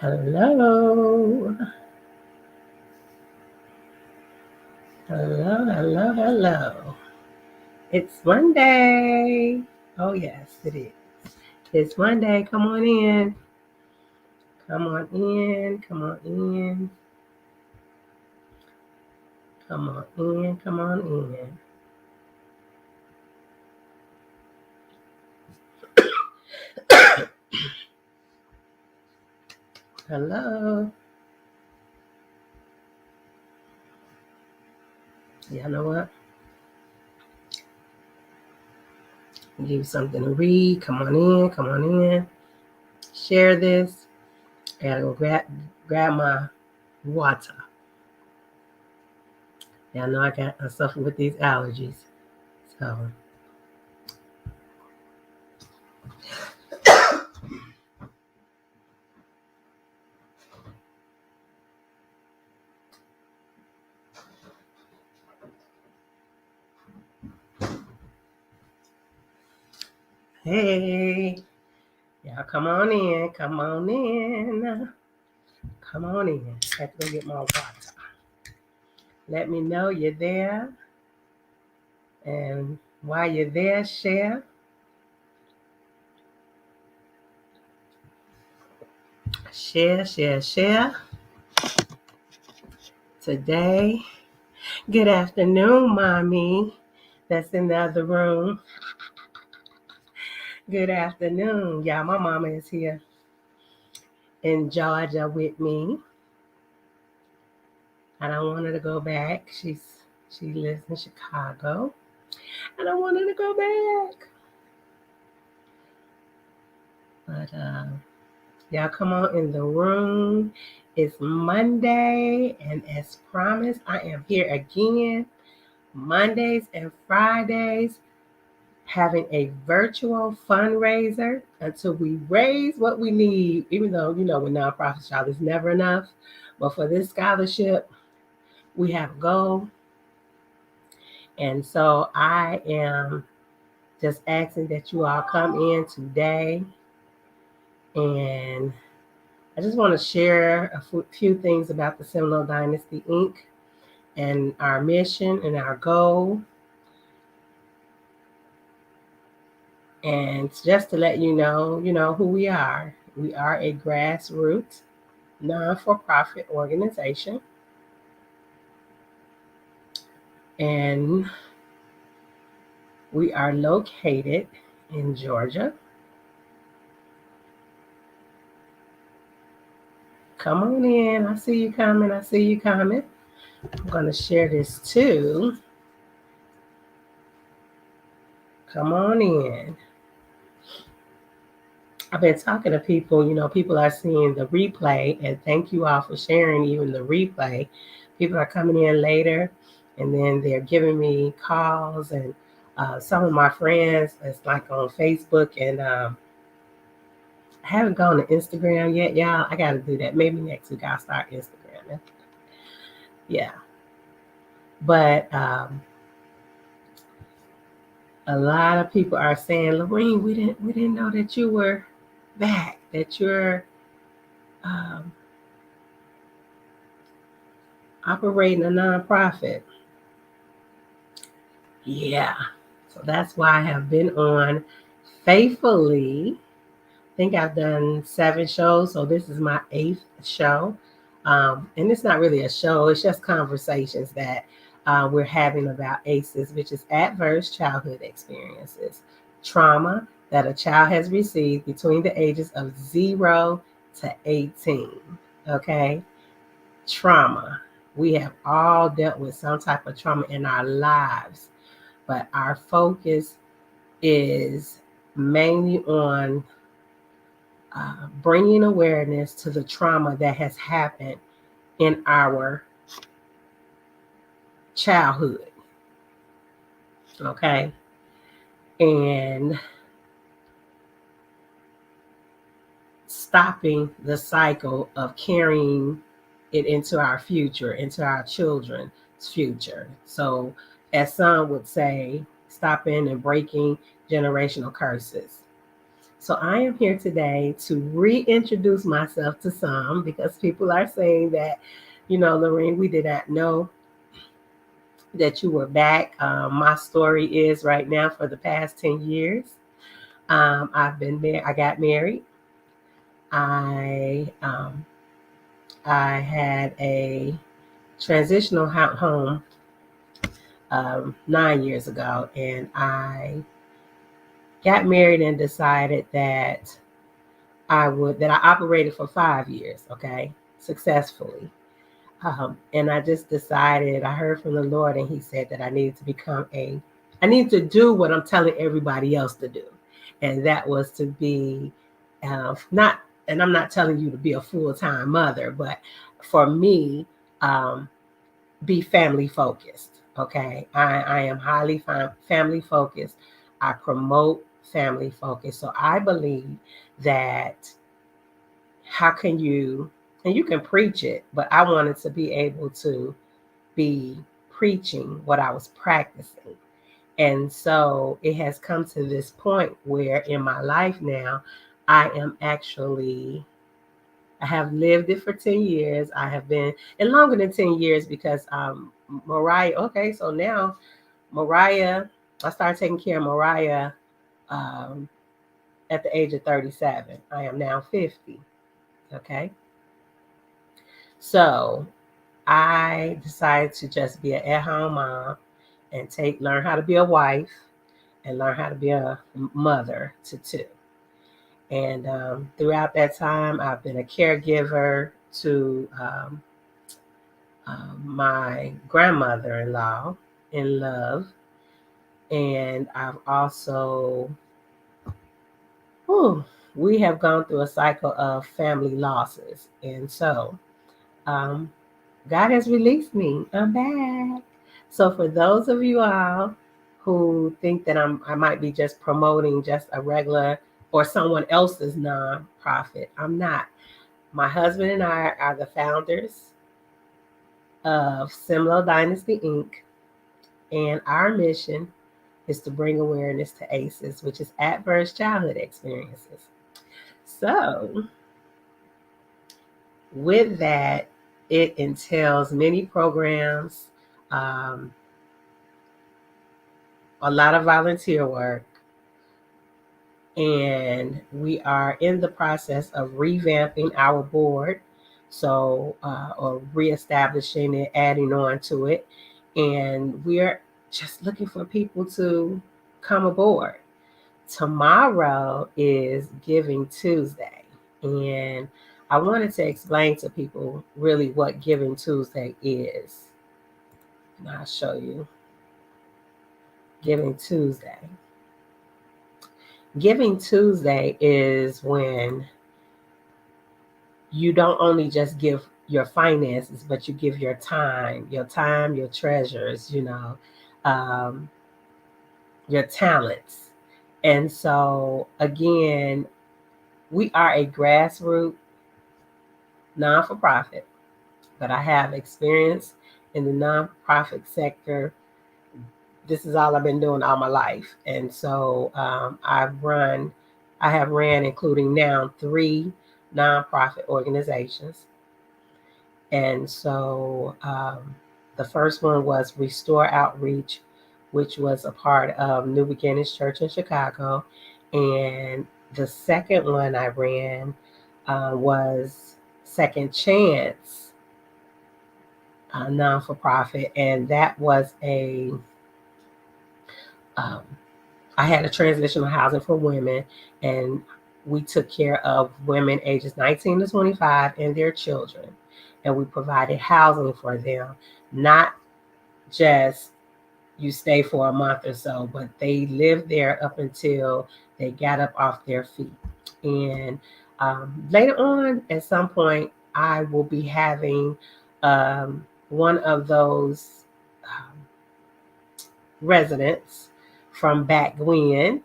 Hello. Hello. It's Monday. Oh, yes, it is. It's Monday. Come on in. Come on in. Come on in. Come on in. Come on in. Hello. Y'all know what? Give you something to read. Come on in. Come on in. Share this. I gotta go grab my water. Y'all know I suffer with these allergies. So hey. Y'all come on in. Come on in. Come on in. I have to go get my water. Let me know you're there. And while you're there, share. Share. Today, good afternoon, mommy. That's in the other room. Good afternoon. Y'all, my mama is here in Georgia with me. I don't want her to go back. She lives in Chicago. I don't want her to go back. But y'all come on in the room. It's Monday, and as promised, I am here again, Mondays and Fridays, having a virtual fundraiser until we raise what we need, even though, with nonprofits, y'all, there's never enough. But for this scholarship, we have a goal. And so I am just asking that you all come in today, and I just want to share a few things about the SimLoH Dynasty Inc. and our mission and our goal. And just to let you know who we are. We are a grassroots, non-for-profit organization. And we are located in Georgia. Come on in. I see you coming. I'm going to share this too. Come on in. I've been talking to people, people are seeing the replay, and thank you all for sharing even the replay. People are coming in later, and then they're giving me calls, and some of my friends, it's like on Facebook, and I haven't gone to Instagram yet, y'all. I got to do that. Maybe next week I'll start Instagram. Yeah. But a lot of people are saying, Lorene, we didn't know that you were back, that you're operating a nonprofit. Yeah. So that's why I have been on faithfully. I think I've done 7 shows. So this is my 8th show. And it's not really a show. It's just conversations that we're having about ACEs, which is adverse childhood experiences, trauma that a child has received between the ages of 0 to 18. Okay. Trauma. We have all dealt with some type of trauma in our lives, but our focus is mainly on bringing awareness to the trauma that has happened in our childhood. Okay. And stopping the cycle of carrying it into our future, into our children's future. So, as some would say, stopping and breaking generational curses. So I am here today to reintroduce myself to some because people are saying that, Lorene, we did not know that you were back. My story is right now for the past 10 years. I've been there. I got married. I I had a transitional home 9 years ago, and I got married and decided that I operated for 5 years, okay, successfully. And I just decided, I heard from the Lord, and He said that I need to do what I'm telling everybody else to do. And that was to be not, and I'm not telling you to be a full-time mother, but for me, um, be family focused. Okay. I am highly family focused. I promote family focus. So I believe that how can you, and you can preach it, but I wanted to be able to be preaching what I was practicing. And so it has come to this point where in my life now, I have lived it for 10 years. I have been, and longer than 10 years because Mariah, okay, so now Mariah, I started taking care of Mariah um, at the age of 37. I am now 50, okay? So I decided to just be an at-home mom and learn how to be a wife and learn how to be a mother to two. And throughout that time, I've been a caregiver to my grandmother-in-law in love. And I've also, we have gone through a cycle of family losses. And so um, God has released me. I'm back. So for those of you all who think that I might be just promoting just a regular or someone else's nonprofit, I'm not. My husband and I are the founders of SimLoH Dynasty Inc. And our mission is to bring awareness to ACEs, which is adverse childhood experiences. So with that, it entails many programs, um, a lot of volunteer work, and we are in the process of revamping our board, or reestablishing it, adding on to it, and we're just looking for people to come aboard. Tomorrow is Giving Tuesday, and I wanted to explain to people really what Giving Tuesday is. And I'll show you. Giving Tuesday. Giving Tuesday is when you don't only just give your finances, but you give your time, your treasures, your talents. And so, again, we are a grassroots non-for-profit, but I have experience in the nonprofit sector. This is all I've been doing all my life. And so I have ran, including now, 3 nonprofit organizations. And so the first one was Restore Outreach, which was a part of New Beginnings Church in Chicago. And the second one I ran was Second Chance, non-for-profit. And that was I had a transitional housing for women, and we took care of women ages 19 to 25 and their children. And we provided housing for them, not just you stay for a month or so, but they lived there up until they got up off their feet. And later on, at some point, I will be having one of those residents from back when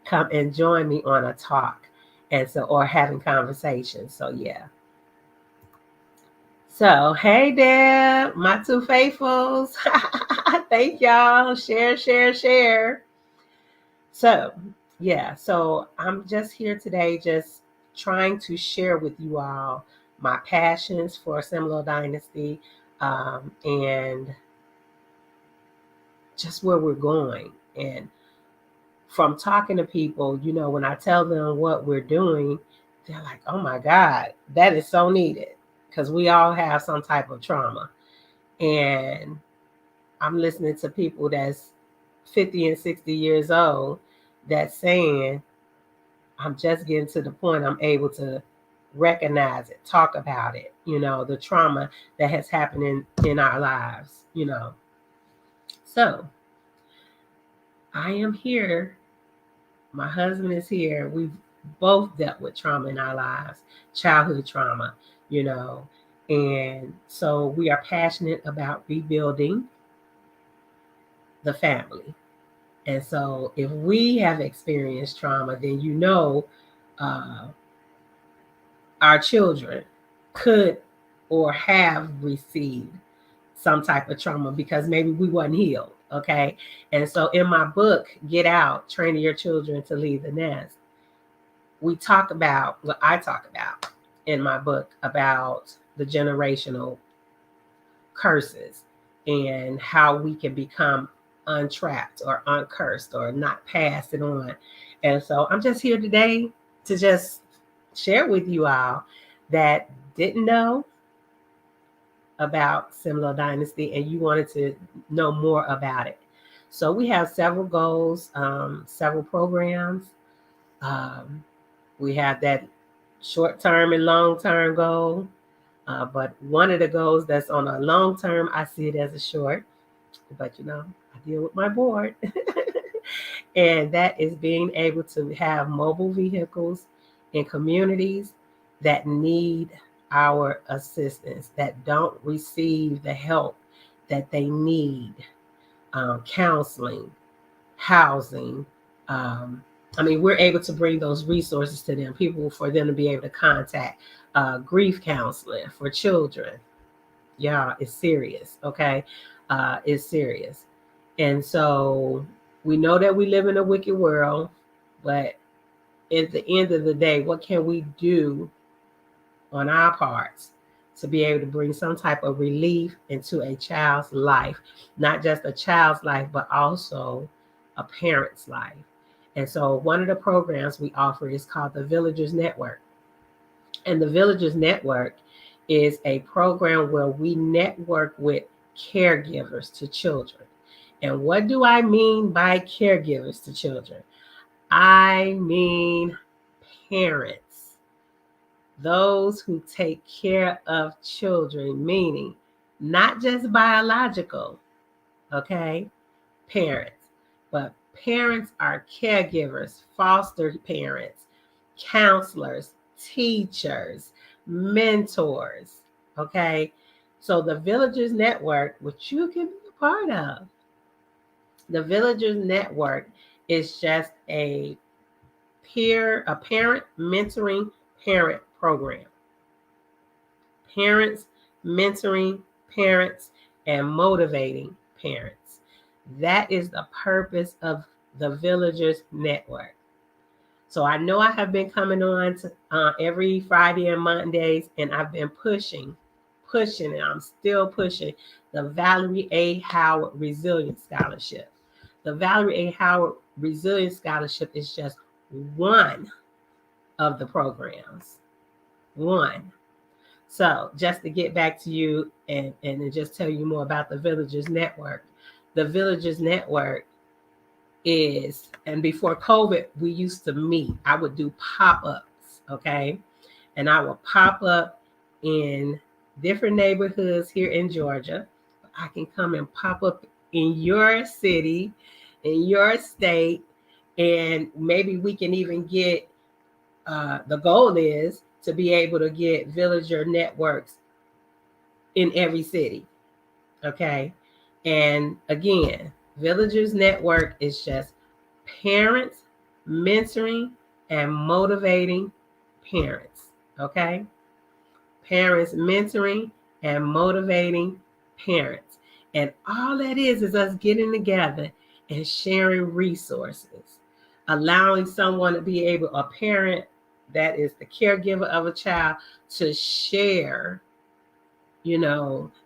come and join me on a talk, and so, or having conversations. So yeah. So hey Deb, my 2 faithfuls. Thank y'all. Share. So yeah, so I'm just here today, just trying to share with you all my passions for SimLoH Dynasty, and just where we're going. And from talking to people, when I tell them what we're doing, they're like, oh my God, that is so needed, because we all have some type of trauma. And I'm listening to people that's 50 and 60 years old that's saying, I'm just getting to the point I'm able to recognize it, talk about it, the trauma that has happened in our lives. So I am here. My husband is here. We've both dealt with trauma in our lives, childhood trauma, you know, and so we are passionate about rebuilding the family. And so if we have experienced trauma, then uh, our children could or have received some type of trauma because maybe we wasn't healed. Okay. And so in my book, Get Out, Training Your Children to Leave the Nest, I talk about in my book about the generational curses and how we can become untrapped or uncursed or not pass it on. And so I'm just here today to just share with you all that didn't know about SimLoH Dynasty and you wanted to know more about it. So we have several goals, several programs. Um, we have that short-term and long-term goal. But one of the goals that's on a long term, I see it as a short, but I deal with my board. And that is being able to have mobile vehicles in communities that need our assistance, that don't receive the help that they need, counseling, housing. We're able to bring those resources to them, people for them to be able to contact, grief counseling for children. Yeah, it's serious. Okay. It's serious. And so we know that we live in a wicked world, but at the end of the day, what can we do on our parts to be able to bring some type of relief into a child's life, not just a child's life, but also a parent's life? And so one of the programs we offer is called the Villagers Network. And the Villagers Network is a program where we network with caregivers to children. And what do I mean by caregivers to children? I mean parents, those who take care of children, meaning not just biological, okay, parents, but parents are caregivers, foster parents, counselors, teachers, mentors, okay? So the Villagers Network, which you can be a part of, the Villagers Network is just a parent mentoring parent program. Parents mentoring parents and motivating parents. That is the purpose of the Villagers Network. So I know I have been coming on to, every Friday and Mondays, and I've been pushing, and I'm still pushing the Valerie A. Howard Resilience Scholarship. The Valerie A. Howard Resilience Scholarship is just one of the programs. One. So just to get back to you and just tell you more about the Villagers Network. The Villagers Network is, and before COVID, we used to meet. I would do pop-ups, okay? And I would pop up in different neighborhoods here in Georgia. I can come and pop up in your city, in your state, and maybe we can even get, the goal is to be able to get villager networks in every city, okay? And again, Villagers Network is just parents mentoring and motivating parents, okay? Parents mentoring and motivating parents. And all that is us getting together and sharing resources. allowing someone to be able, a parent that is the caregiver of a child, to share,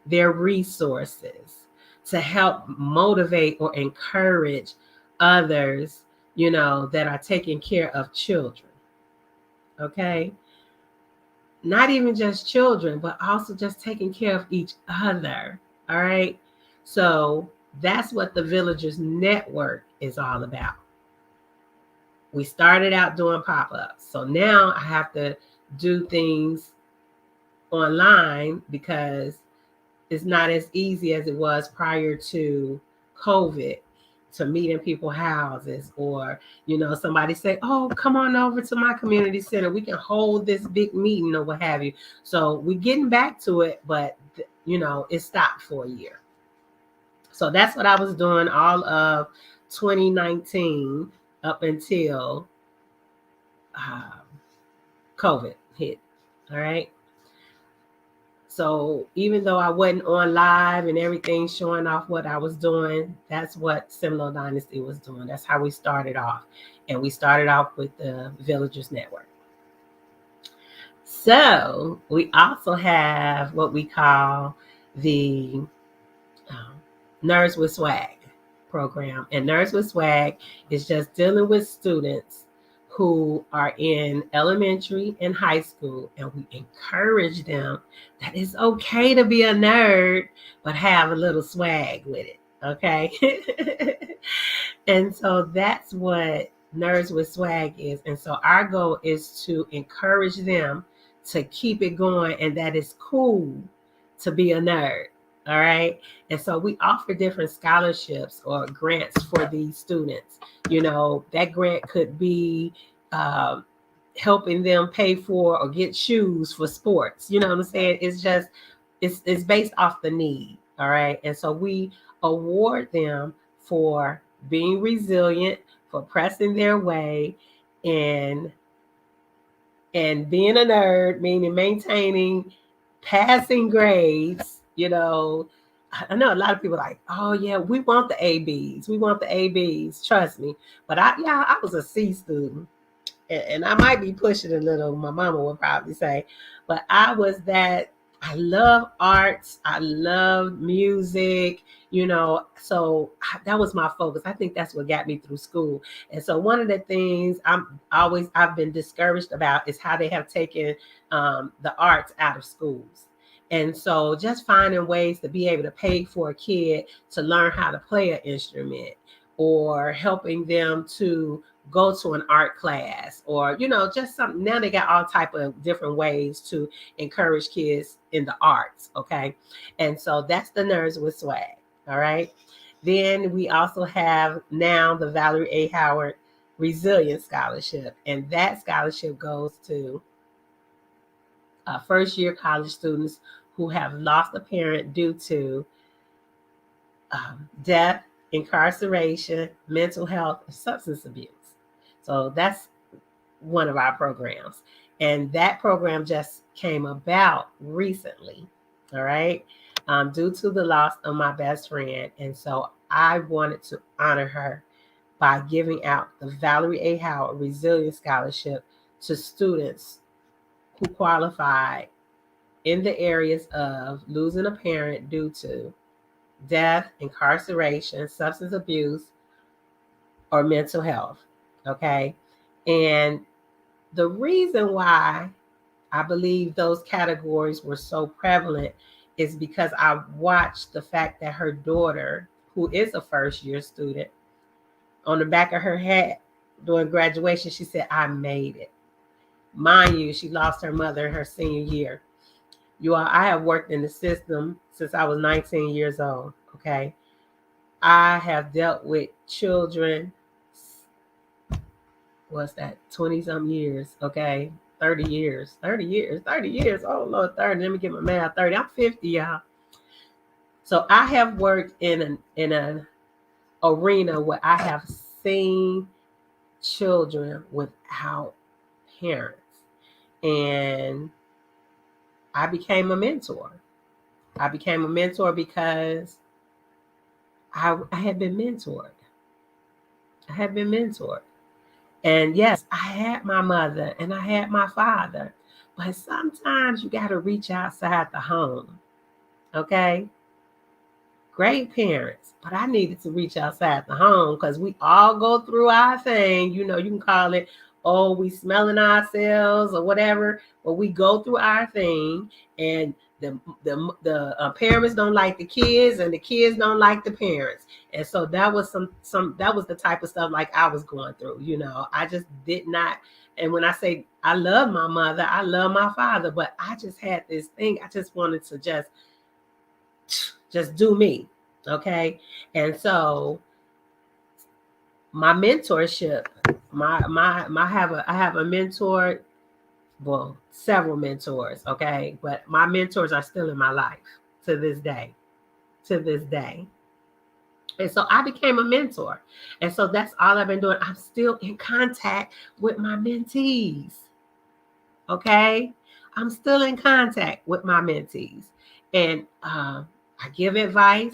their resources to help motivate or encourage others, that are taking care of children. Okay. Not even just children, but also just taking care of each other. All right. So that's what the Villagers Network is all about. We started out doing pop-ups. So now I have to do things online because it's not as easy as it was prior to COVID to meet in people's houses, or somebody say, oh, come on over to my community center, we can hold this big meeting or what have you. So we're getting back to it, but it stopped for a year. So that's what I was doing all of 2019 up until COVID hit. All right. So even though I wasn't on live and everything showing off what I was doing, that's what SimLoH Dynasty was doing. That's how we started off. And we started off with the Villagers Network. So we also have what we call the Nerds with Swag program. And Nerds with Swag is just dealing with students who are in elementary and high school, and we encourage them that it's okay to be a nerd, but have a little swag with it. Okay. And so that's what Nerds with Swag is. And so our goal is to encourage them to keep it going, and that it's cool to be a nerd. All right. And so we offer different scholarships or grants for these students. That grant could be helping them pay for or get shoes for sports. You know what I'm saying? It's just, it's based off the need. All right. And so we award them for being resilient, for pressing their way, and being a nerd, meaning maintaining passing grades. I know a lot of people are like, oh yeah, we want the ABs. We want the ABs. Trust me. But I was a C student. And I might be pushing a little, my mama would probably say, but I was that. I love arts. I love music, so that was my focus. I think that's what got me through school. And so one of the things I've been discouraged about is how they have taken the arts out of schools. And so just finding ways to be able to pay for a kid to learn how to play an instrument, or helping them to go to an art class, or just something. Now they got all type of different ways to encourage kids in the arts. Okay. And so that's the Nerds with Swag. All right. Then we also have now the Valerie A. Howard Resilience Scholarship, and that scholarship goes to first year college students who have lost a parent due to death, incarceration, mental health, and substance abuse. So that's one of our programs. And that program just came about recently, all right, due to the loss of my best friend. And so I wanted to honor her by giving out the Valerie A. Howard Resilience Scholarship to students who qualified in the areas of losing a parent due to death, incarceration, substance abuse, or mental health. Okay. And the reason why I believe those categories were so prevalent is because I watched the fact that her daughter, who is a first year student, on the back of her hat during graduation, she said, I made it. Mind you, she lost her mother in her senior year. I have worked in the system since I was 19 years old. Okay. I have dealt with children, what's that, 20 some years, okay, 30 years. Oh Lord, 30. Let me get my math. 30. I'm 50, y'all. So I have worked in an arena where I have seen children without parents, and I became a mentor. I became a mentor because I had been mentored. I had been mentored. And yes, I had my mother and I had my father, but sometimes you got to reach outside the home. Okay. Great parents, but I needed to reach outside the home because we all go through our thing. You know, you can call it, oh, we smelling ourselves or whatever, but we go through our thing, and the parents don't like the kids, and the kids don't like the parents, and so that was some that was the type of stuff like I was going through. You know, I just did not. And when I say I love my mother, I love my father, but I just had this thing. I just wanted to just do me. Okay. And so my mentorship, I have a mentor, well, several mentors, okay, but my mentors are still in my life to this day. To this day. And so I became a mentor. And so that's all I've been doing. I'm still in contact with my mentees. Okay. I'm still in contact with my mentees. And I give advice,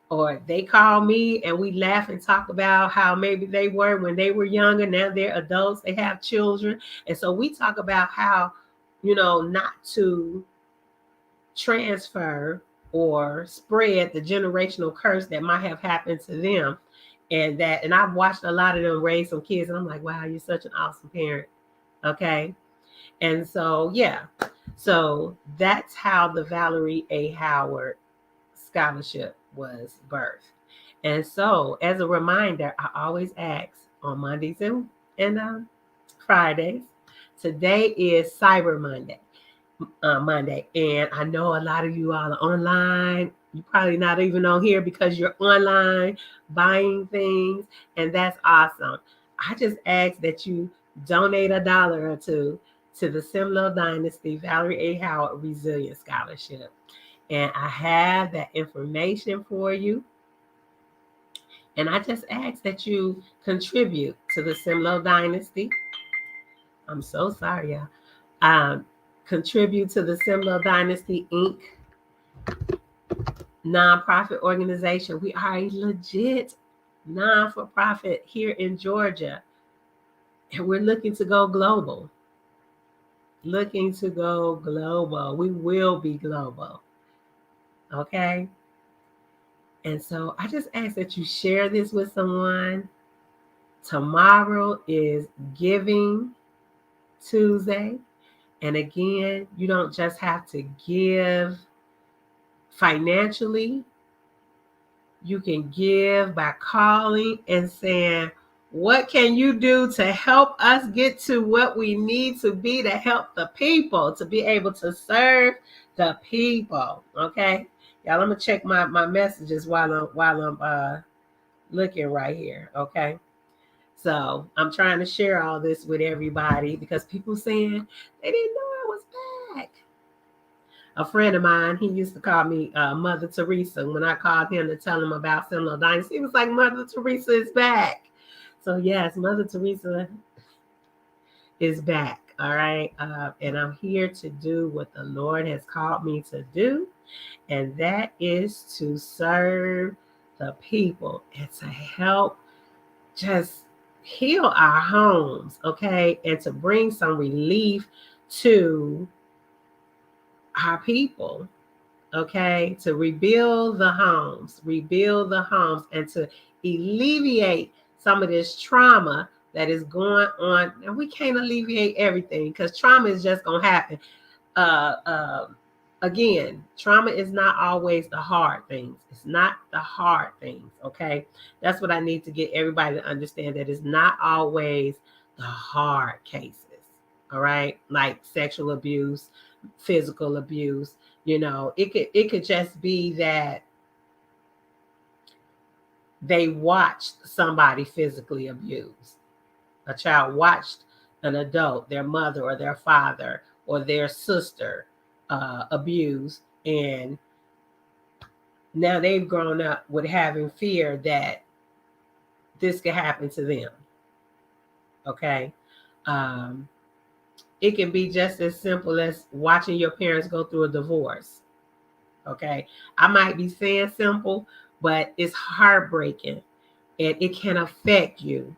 or they call me and we laugh and talk about how maybe they were when they were younger. Now they're adults, they have children. And so we talk about how, not to transfer or spread the generational curse that might have happened to them. And I've watched a lot of them raise some kids, and I'm like, wow, you're such an awesome parent. Okay. And so, yeah. So that's how the Valerie A. Howard Scholarship was birthed. And so, as a reminder, I always ask on Mondays and Fridays. Today is Cyber Monday. Monday, and I know a lot of you all are online. You're probably not even on here because you're online buying things, and that's awesome. I just ask that you donate $1 or two to the SimLoH Dynasty Valerie A. Howard Resilience Scholarship. And I have that information for you. And I just ask that you contribute to the SimLoH Dynasty. I'm so sorry, y'all. Contribute to the SimLoH Dynasty Inc. nonprofit organization. We are a legit non-for-profit here in Georgia. And we're looking to go global. Looking to go global. We will be global. Okay? And so I just ask that you share this with someone. Tomorrow is Giving Tuesday. And again, you don't just have to give financially. You can give by calling and saying, what can you do to help us get to what we need to be to help the people, to be able to serve the people? Okay. Y'all, I'm gonna check my messages while I'm looking right here. Okay. So I'm trying to share all this with everybody because people saying they didn't know I was back. A friend of mine, he used to call me Mother Teresa. When I called him to tell him about SimLoH Dynasty, he was like, Mother Teresa is back. So yes, Mother Teresa is back. All right. And I'm here to do what the Lord has called me to do. And that is to serve the people and to help just heal our homes. Okay. And to bring some relief to our people. Okay, to rebuild the homes, and to alleviate some of this trauma that is going on. And we can't alleviate everything because trauma is just going to happen. Uh, uh, Again, trauma is not always the hard things. It's not the hard things. Okay, that's what I need to get everybody to understand, that it's not always the hard cases. All right, like sexual abuse, physical abuse. It could just be that they watched somebody physically abused. A child watched an adult, their mother or their father or their sister, abused, and now they've grown up with having fear that this could happen to them. Okay. It can be just as simple as watching your parents go through a divorce. Okay. I might be saying simple, but it's heartbreaking and it can affect you.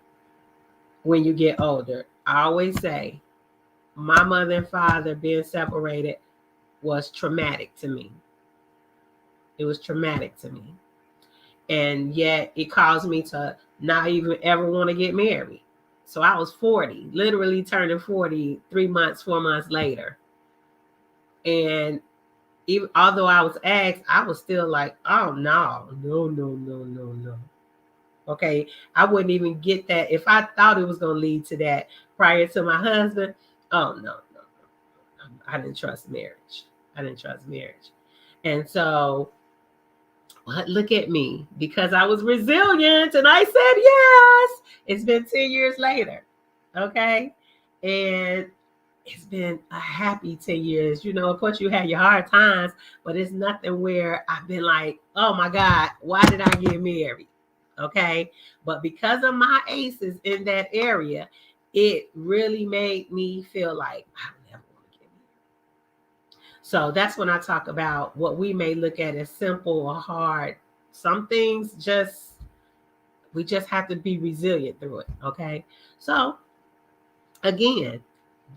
when you get older. I always say my mother and father being separated was traumatic to me. It was traumatic to me. And yet it caused me to not even ever want to get married. So I was 40, literally turning 40 4 months later. And even although I was asked, I was still like, oh no. Okay, I wouldn't even get that. If I thought it was going to lead to that prior to my husband, oh no. I didn't trust marriage. And so, but look at me, because I was resilient and I said yes. It's been 10 years later. Okay. And it's been a happy 10 years. Of course, you had your hard times, but it's nothing where I've been like, oh my God, why did I get married? Okay. But because of my aces in that area, it really made me feel like I never want to get married. So that's when I talk about what we may look at as simple or hard. Some things we just have to be resilient through it. Okay. So again,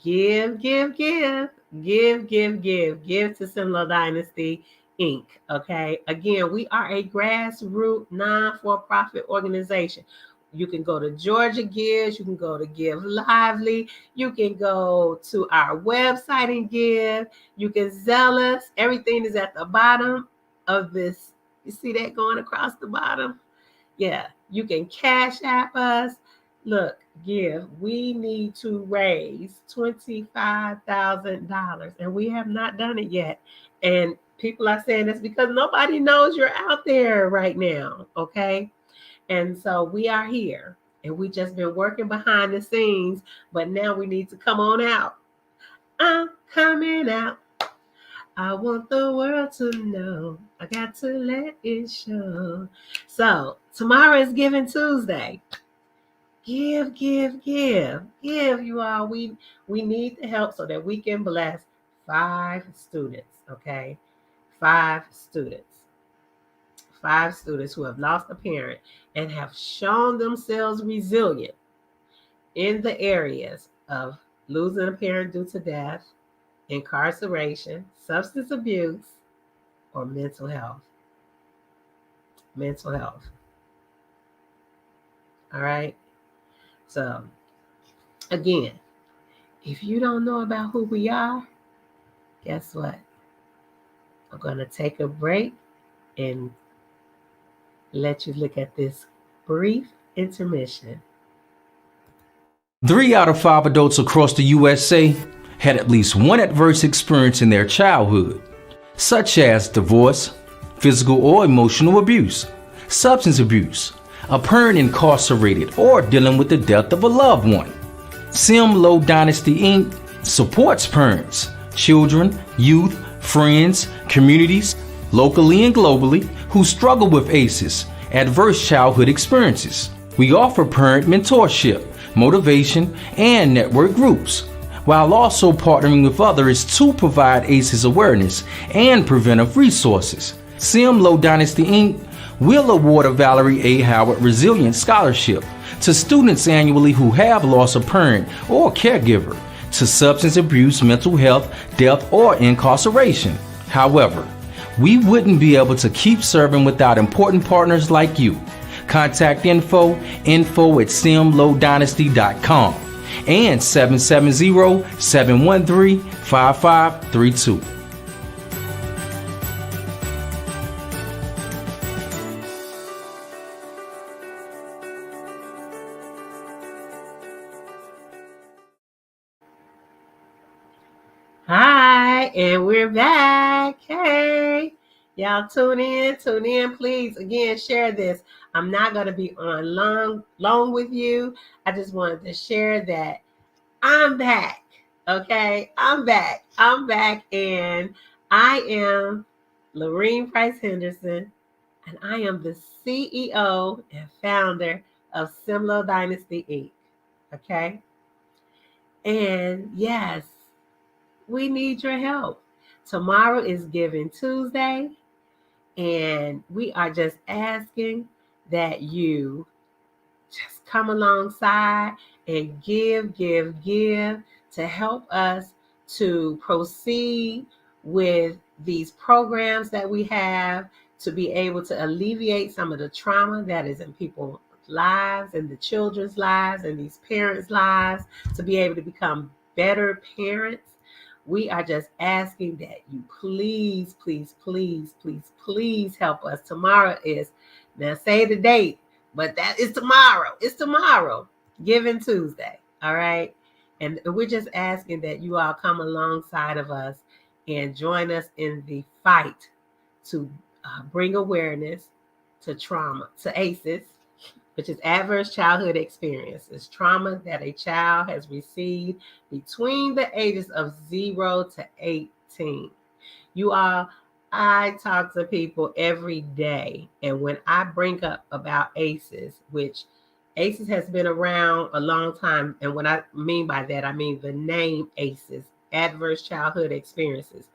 give to SimLoH Dynasty Inc. Okay. Again, we are a grassroots non-for-profit organization. You can go to Georgia Gives, you can go to Give Lively, you can go to our website and give, you can Zelle us. Everything is at the bottom of this. You see that going across the bottom? Yeah, you can Cash App us. Look, give. We need to raise $25,000, and we have not done it yet. And people are saying this because nobody knows you're out there right now, okay? And so we are here, and we just been working behind the scenes, but now we need to come on out. I'm coming out. I want the world to know. I got to let it show. So tomorrow is Giving Tuesday. Give, you all. We need the help so that we can bless 5 students, okay? 5 students. 5 students who have lost a parent and have shown themselves resilient in the areas of losing a parent due to death, incarceration, substance abuse, or mental health. All right? So, again, if you don't know about who we are, guess what? I'm going to take a break and let you look at this brief intermission. 3 out of 5 adults across the USA had at least one adverse experience in their childhood, such as divorce, physical or emotional abuse, substance abuse, a parent incarcerated, or dealing with the death of a loved one. SimLoH Dynasty Inc. supports parents, children, youth, friends, communities, locally and globally, who struggle with ACEs, adverse childhood experiences. We offer parent mentorship, motivation, and network groups, while also partnering with others to provide ACEs awareness and preventive resources. SimLoH Dynasty Inc. will award a Valerie A. Howard Resilience Scholarship to students annually who have lost a parent or caregiver to substance abuse, mental health, death, or incarceration. However, we wouldn't be able to keep serving without important partners like you. Contact info at simlohdynasty.com and 770-713-5532. Hi, and we're back. Hey, y'all tune in, please. Again, share this. I'm not going to be on long with you. I just wanted to share that I'm back. Okay, I'm back, and I am Lorene Price Henderson, and I am the CEO and founder of SimLoH Dynasty Inc. Okay, and yes, we need your help. Tomorrow is Giving Tuesday, and we are just asking that you just come alongside and give to help us to proceed with these programs that we have, to be able to alleviate some of the trauma that is in people's lives and the children's lives and these parents' lives, to be able to become better parents. We are just asking that you please, please, please, please, please help us. Tomorrow is, now say the date, but that is tomorrow. It's tomorrow, Giving Tuesday. All right. And we're just asking that you all come alongside of us and join us in the fight to bring awareness to trauma, to ACEs, which is adverse childhood experiences, trauma that a child has received between the ages of 0 to 18. You all, I talk to people every day, and when I bring up about ACEs, which ACEs has been around a long time, and what I mean by that, I mean the name ACEs, adverse childhood experiences,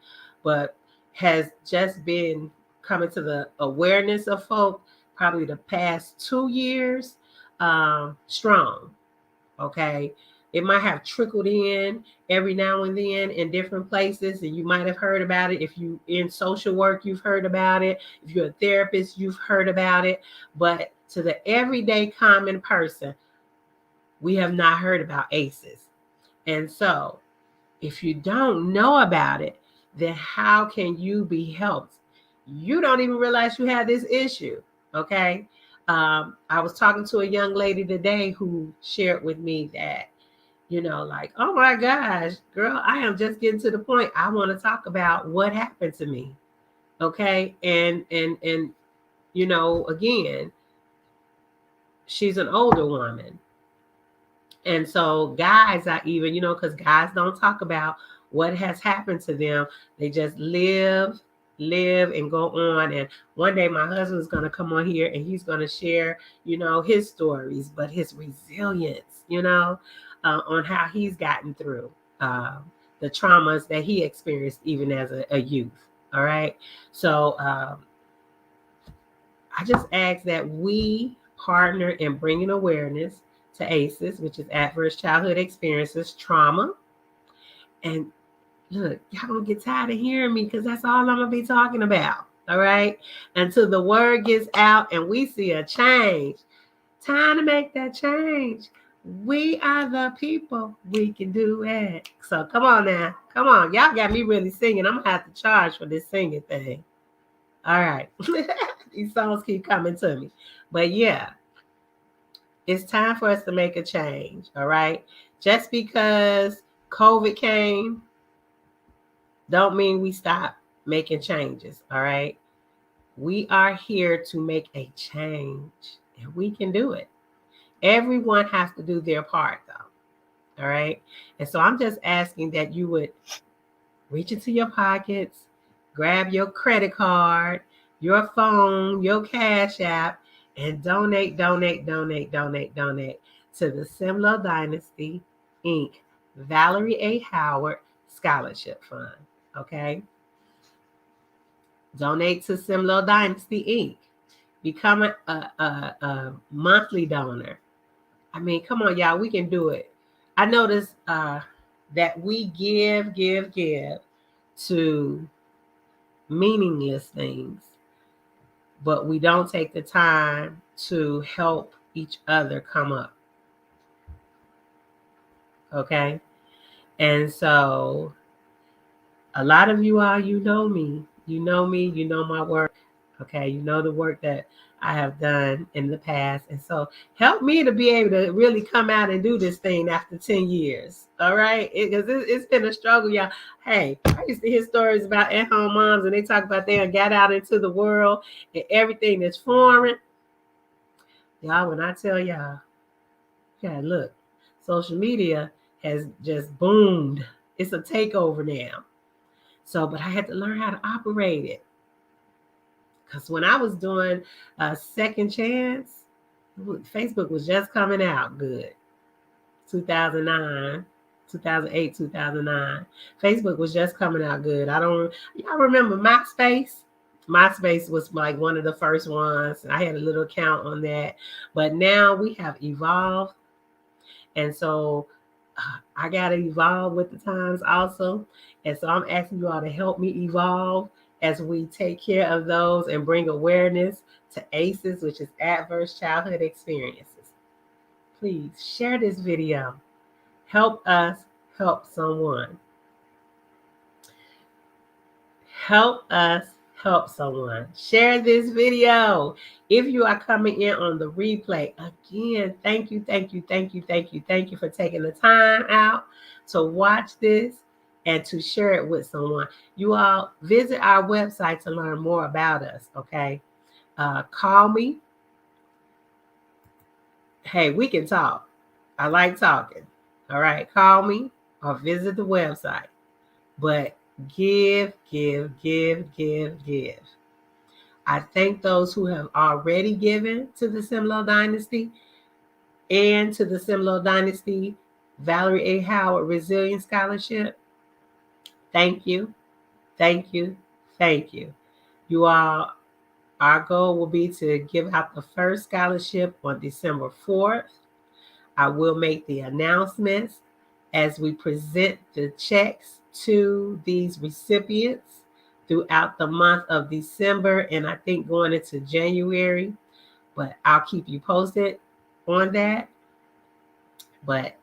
but has just been coming to the awareness of folk probably the past 2 years strong. Okay. It might have trickled in every now and then in different places, and you might have heard about it. If you in social work, you've heard about it. If you're a therapist, you've heard about it. But to the everyday common person, we have not heard about ACEs. And so if you don't know about it, then how can you be helped? You don't even realize you have this issue. Okay. I was talking to a young lady today who shared with me that, like, oh my gosh, girl, I am just getting to the point. I want to talk about what happened to me. Okay. And again, she's an older woman. And so guys are even, because guys don't talk about what has happened to them. They just live and go on. And one day my husband's going to come on here and he's going to share, his stories, but his resilience, on how he's gotten through the traumas that he experienced even as a youth. All right. So I just ask that we partner in bringing awareness to ACEs, which is adverse childhood experiences, trauma. And look, y'all gonna get tired of hearing me because that's all I'm gonna be talking about. All right. Until the word gets out and we see a change. Time to make that change. We are the people. We can do it. So come on now. Come on. Y'all got me really singing. I'm gonna have to charge for this singing thing. All right. These songs keep coming to me. But yeah, it's time for us to make a change. All right. Just because COVID came, don't mean we stop making changes. All right. We are here to make a change, and we can do it. Everyone has to do their part, though. All right. And so I'm just asking that you would reach into your pockets, grab your credit card, your phone, your Cash App, and donate to the SimLoH Dynasty, Inc. Valerie A. Howard Scholarship Fund. Okay? Donate to SimLoH Dynasty, Inc. Become a monthly donor. I mean, come on, y'all. We can do it. I noticed that we give to meaningless things, but we don't take the time to help each other come up. Okay? And so a lot of you all, you know me, you know my work. Okay? You know the work that I have done in the past. And so help me to be able to really come out and do this thing after 10 years. All right? Because it's been a struggle, y'all. Hey, I used to hear stories about at-home moms and they talk about they got out into the world and everything that's foreign. Y'all, when I tell y'all, yeah, look, social media has just boomed. It's a takeover now. So, but I had to learn how to operate it. Because when I was doing a second chance, Facebook was just coming out good. 2009, 2008, 2009. Facebook was just coming out good. Y'all remember MySpace? MySpace was like one of the first ones. I had a little account on that. But now we have evolved. And so I got to evolve with the times also. And so I'm asking you all to help me evolve as we take care of those and bring awareness to ACEs, which is adverse childhood experiences. Please share this video. Help us help someone. Help us help someone. Share this video. If you are coming in on the replay, again, thank you for taking the time out to watch this and to share it with someone. You all visit our website to learn more about us, okay? Call me. Hey, we can talk. I like talking. All right, call me or visit the website. But give. I thank those who have already given to the SimLoH Dynasty and to the SimLoH Dynasty Valerie A. Howard Resilience Scholarship. Thank you. You all, our goal will be to give out the first scholarship on December 4th. I will make the announcements as we present the checks to these recipients throughout the month of December and I think going into January. But I'll keep you posted on that. But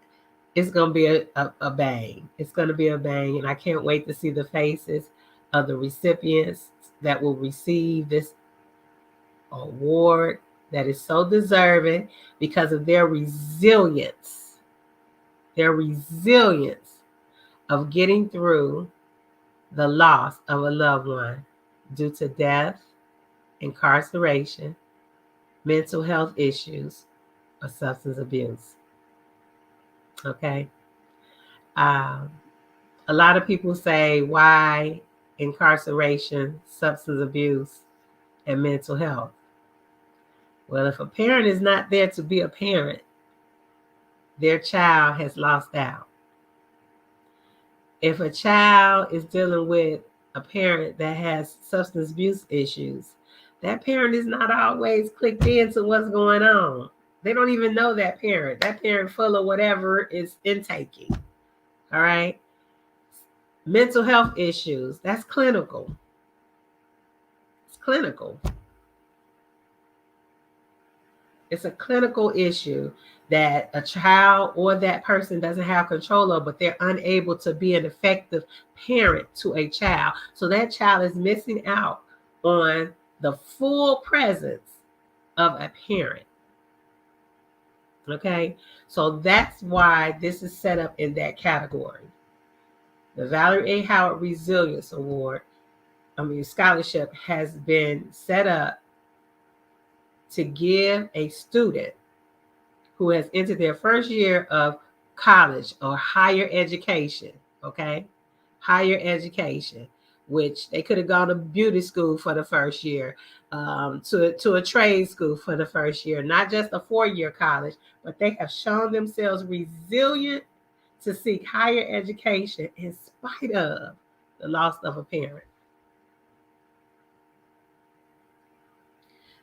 it's going to be a bang. It's going to be a bang. And I can't wait to see the faces of the recipients that will receive this award that is so deserving because of their resilience. Their resilience of getting through the loss of a loved one due to death, incarceration, mental health issues, or substance abuse. Okay. A lot of people say, why incarceration, substance abuse, and mental health? Well, if a parent is not there to be a parent, their child has lost out. If a child is dealing with a parent that has substance abuse issues, that parent is not always clicked into what's going on. They don't even know that parent. That parent full of whatever is intaking. All right. Mental health issues, that's clinical. It's clinical. It's a clinical issue that a child or that person doesn't have control of, but they're unable to be an effective parent to a child. So that child is missing out on the full presence of a parent. Okay, so that's why this is set up in that category. The Valerie A. Howard Resilience Award, scholarship has been set up to give a student who has entered their first year of college or higher education, okay? Higher education, which they could have gone to beauty school for the first year, to a trade school for the first year, not just a 4-year college, but they have shown themselves resilient to seek higher education in spite of the loss of a parent.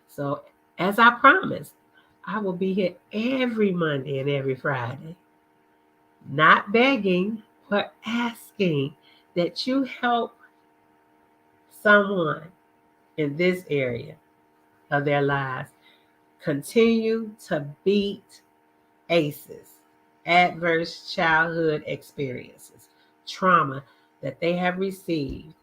So, as I promised, I will be here every Monday and every Friday, not begging, but asking that you help someone in this area of their lives continue to beat ACEs, adverse childhood experiences, trauma that they have received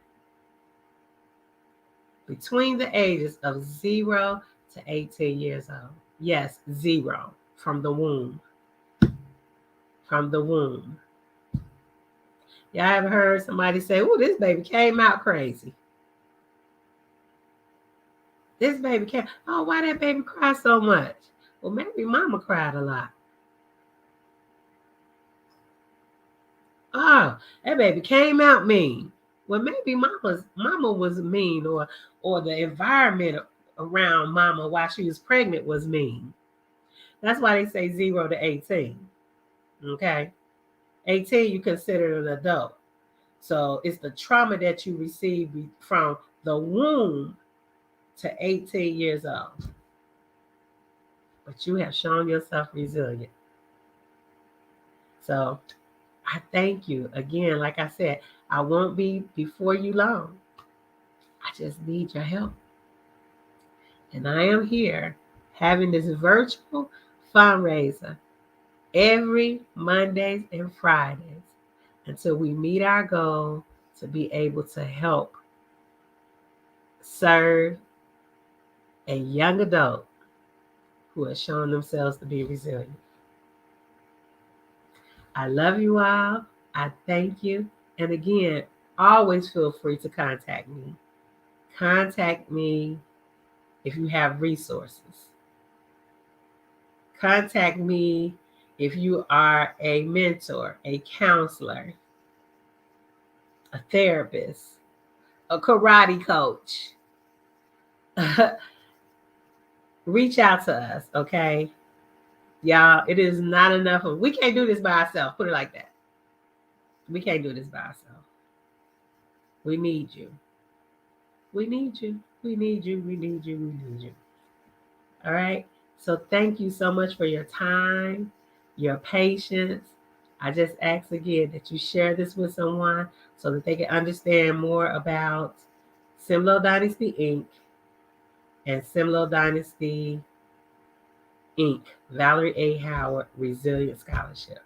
between the ages of 0 to 18 years old. Yes, 0 from the womb. From the womb. Y'all ever heard somebody say, oh, this baby came out crazy? This baby came, oh, why that baby cry so much? Well, maybe mama cried a lot. Oh, that baby came out mean. Well, maybe mama was mean, or the environment around mama while she was pregnant was mean. That's why they say 0 to 18. Okay. 18, you consider an adult. So it's the trauma that you receive from the womb to 18 years old. But you have shown yourself resilient. So I thank you. Again, like I said, I won't be before you long. I just need your help. And I am here having this virtual fundraiser every Mondays and Fridays until we meet our goal to be able to help serve a young adult who has shown themselves to be resilient. I love you all. I thank you. And again, always feel free to contact me. Contact me if you have resources. Contact me if you are a mentor, a counselor, a therapist, a karate coach. Reach out to us, okay? Y'all, it is not enough we can't do this by ourselves. Put it like that. We can't do this by ourselves. We need you. We need you. We need you. We need you. We need you. All right. So thank you so much for your time, your patience. I just ask again that you share this with someone so that they can understand more about SimLoH Dynasty Inc. and SimLoH Dynasty Inc. Valerie A. Howard Resilient Scholarship.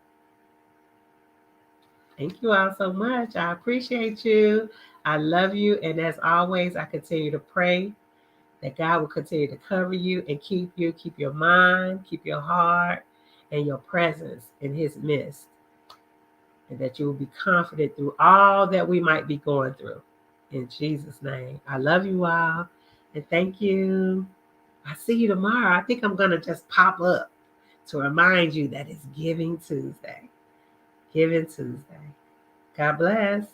Thank you all so much. I appreciate you. I love you. And as always, I continue to pray that God will continue to cover you and keep you, keep your mind, keep your heart, and your presence in his midst. And that you will be confident through all that we might be going through. In Jesus' name. I love you all. And thank you. I'll see you tomorrow. I think I'm going to just pop up to remind you that it's Giving Tuesday. Giving Tuesday. God bless.